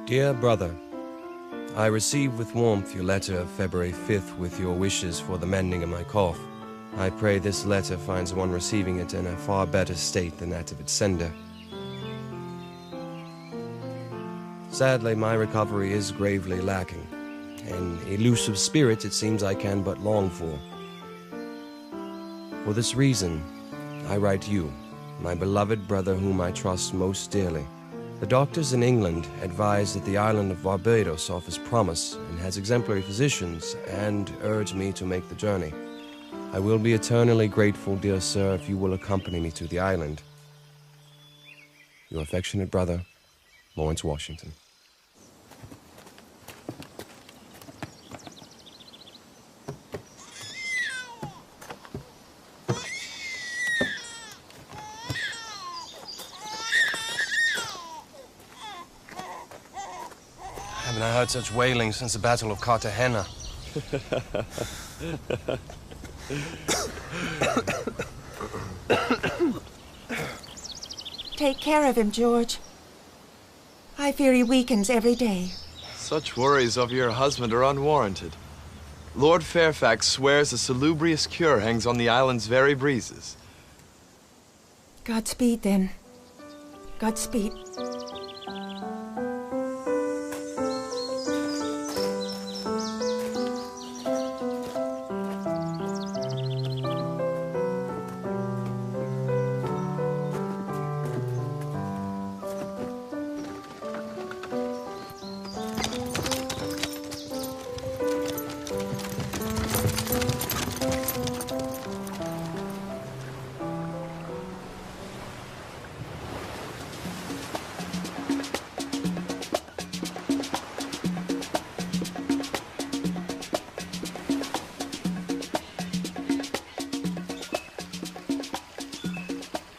Dear brother, I received with warmth your letter of February 5th with your wishes for the mending of my cough. I pray this letter finds one receiving it in a far better state than that of its sender. Sadly, my recovery is gravely lacking. An elusive spirit it seems I can but long for. For this reason, I write you, my beloved brother whom I trust most dearly. The doctors in England advise that the island of Barbados offers promise and has exemplary physicians, and urge me to make the journey. I will be eternally grateful, dear sir, if you will accompany me to the island. Your affectionate brother, Lawrence Washington. Haven't I heard such wailing since the Battle of Cartagena? Take care of him, George. I fear he weakens every day. Such worries of your husband are unwarranted. Lord Fairfax swears a salubrious cure hangs on the island's very breezes. Godspeed, then. Godspeed.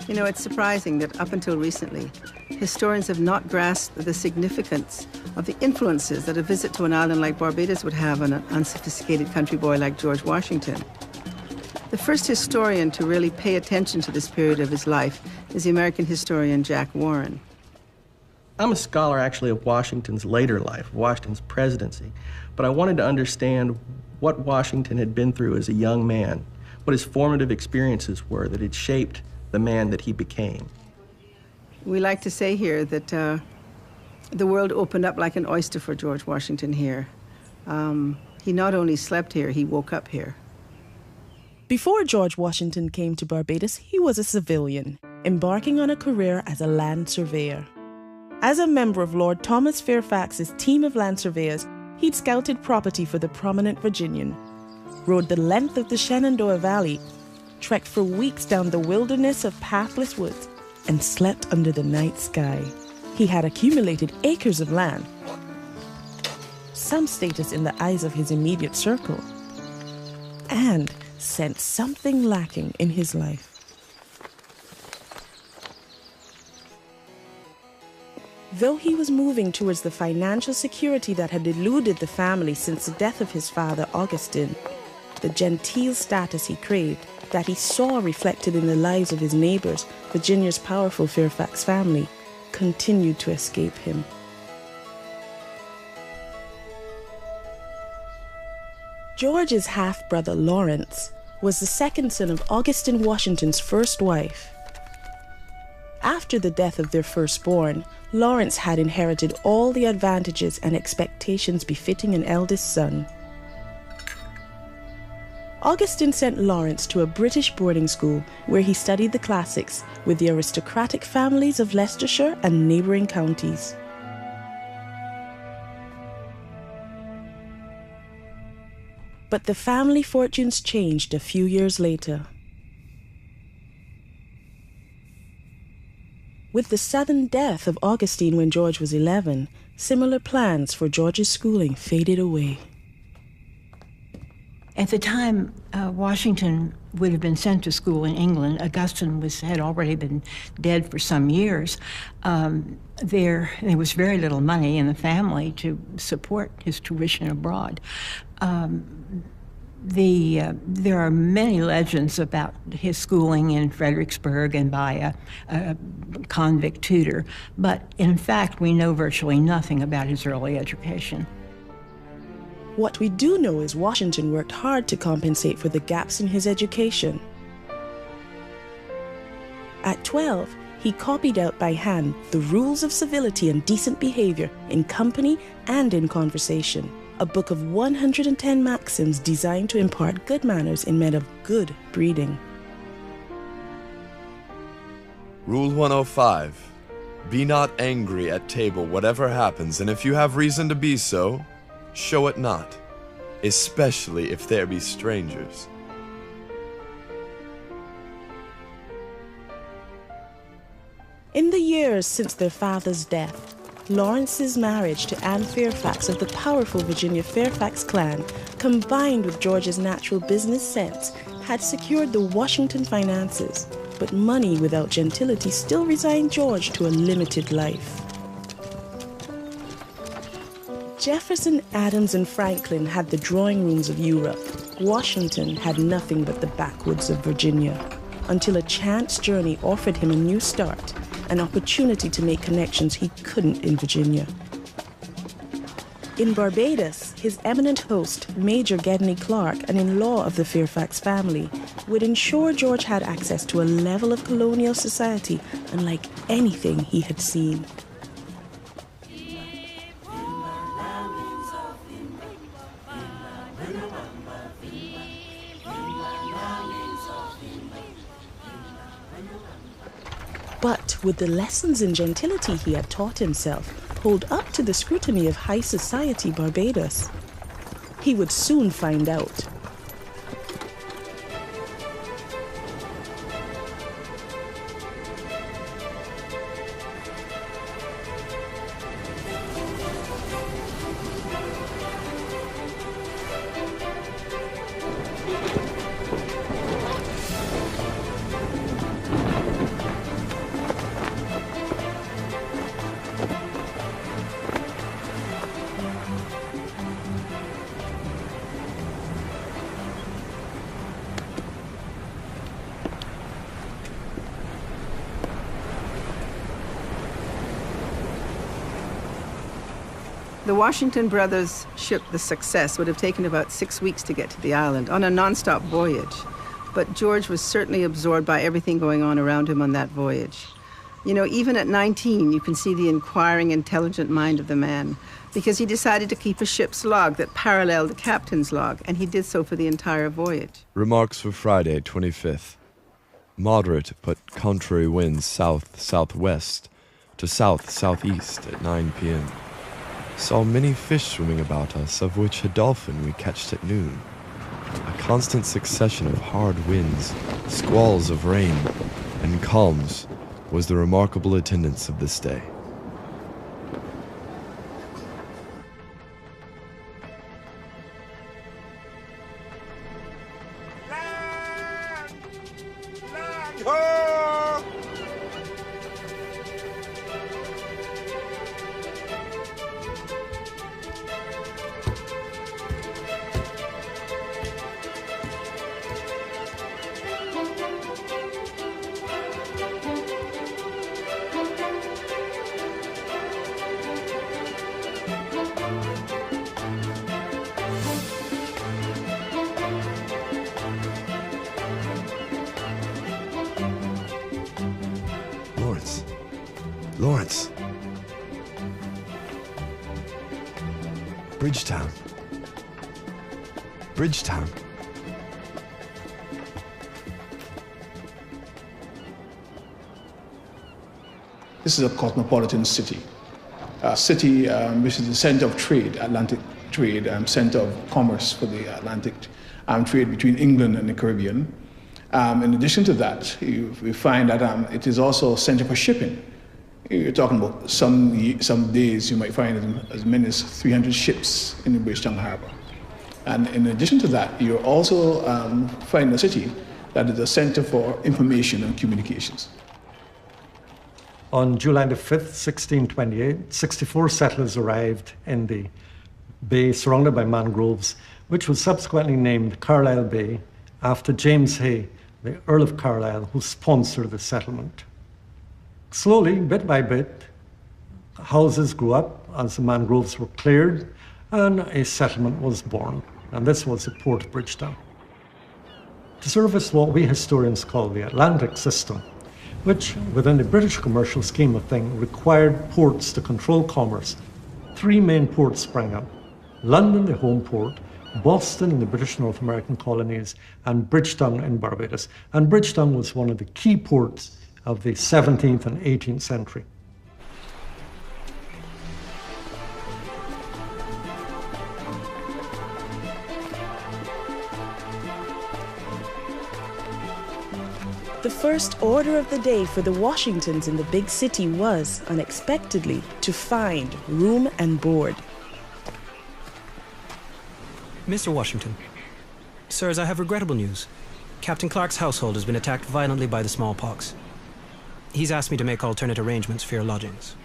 You know, it's surprising that up until recently, historians have not grasped the significance of the influences that a visit to an island like Barbados would have on an unsophisticated country boy like George Washington. The first historian to really pay attention to this period of his life is the American historian Jack Warren. I'm a scholar, actually, of Washington's later life, Washington's presidency, but I wanted to understand what Washington had been through as a young man, what his formative experiences were that had shaped the man that he became. We like to say here that the world opened up like an oyster for George Washington here. He not only slept here, he woke up here. Before George Washington came to Barbados, he was a civilian, embarking on a career as a land surveyor. As a member of Lord Thomas Fairfax's team of land surveyors, he'd scouted property for the prominent Virginian, rode the length of the Shenandoah Valley, trekked for weeks down the wilderness of pathless woods, and slept under the night sky. He had accumulated acres of land, some status in the eyes of his immediate circle, and sensed something lacking in his life. Though he was moving towards the financial security that had eluded the family since the death of his father, Augustine, the genteel status he craved, that he saw reflected in the lives of his neighbors, Virginia's powerful Fairfax family, continued to escape him. George's half-brother Lawrence was the second son of Augustine Washington's first wife. After the death of their firstborn, Lawrence had inherited all the advantages and expectations befitting an eldest son. Augustine sent Lawrence to a British boarding school where he studied the classics with the aristocratic families of Leicestershire and neighbouring counties. But the family fortunes changed a few years later. With the sudden death of Augustine when George was 11, similar plans for George's schooling faded away. At the time Washington would have been sent to school in England, Augustine had already been dead for some years. There was very little money in the family to support his tuition abroad. There are many legends about his schooling in Fredericksburg and by a convict tutor, but in fact, we know virtually nothing about his early education. What we do know is Washington worked hard to compensate for the gaps in his education. At 12, he copied out by hand the rules of civility and decent behavior in company and in conversation, a book of 110 maxims designed to impart good manners in men of good breeding. Rule 105. Be not angry at table whatever happens, and if you have reason to be so, show it not, especially if there be strangers. In the years since their father's death, Lawrence's marriage to Anne Fairfax of the powerful Virginia Fairfax clan, combined with George's natural business sense, had secured the Washington finances, but money without gentility still resigned George to a limited life. Jefferson, Adams, and Franklin had the drawing rooms of Europe. Washington had nothing but the backwoods of Virginia, until a chance journey offered him a new start, an opportunity to make connections he couldn't in Virginia. In Barbados, his eminent host, Major Gedney Clark, an in-law of the Fairfax family, would ensure George had access to a level of colonial society unlike anything he had seen. But would the lessons in gentility he had taught himself hold up to the scrutiny of high society Barbados? He would soon find out. The Washington brothers' ship, the Success, would have taken about 6 weeks to get to the island on a nonstop voyage. But George was certainly absorbed by everything going on around him on that voyage. You know, even at 19, you can see the inquiring, intelligent mind of the man, because he decided to keep a ship's log that paralleled the captain's log, and he did so for the entire voyage. Remarks for Friday, 25th. Moderate but contrary winds south-southwest to south-southeast at 9 p.m. Saw many fish swimming about us, of which a dolphin we catched at noon. A constant succession of hard winds, squalls of rain, and calms was the remarkable attendance of this day. Land! Land ho! Lawrence. Bridgetown. Bridgetown. This is a cosmopolitan city, a city which is the center of trade, Atlantic trade, center of commerce for the Atlantic trade between England and the Caribbean. In addition to that, we find that it is also a center for shipping. You're talking about some days you might find as many as 300 ships in the Bridgetown Harbor. And in addition to that, you're also finding a city that is a center for information and communications. On July the 5th, 1628, 64 settlers arrived in the bay surrounded by mangroves which was subsequently named Carlisle Bay after James Hay, the Earl of Carlisle, who sponsored the settlement. Slowly, bit by bit, houses grew up as the mangroves were cleared and a settlement was born, and this was the Port of Bridgetown. To service what we historians call the Atlantic system, which, within the British commercial scheme of things, required ports to control commerce, 3 main ports sprang up: London, the home port, Boston in the British North American colonies, and Bridgetown in Barbados. And Bridgetown was one of the key ports of the 17th and 18th century. The first order of the day for the Washingtons in the big city was, unexpectedly, to find room and board. Mr. Washington, sirs, I have regrettable news. Captain Clark's household has been attacked violently by the smallpox. He's asked me to make alternate arrangements for your lodgings.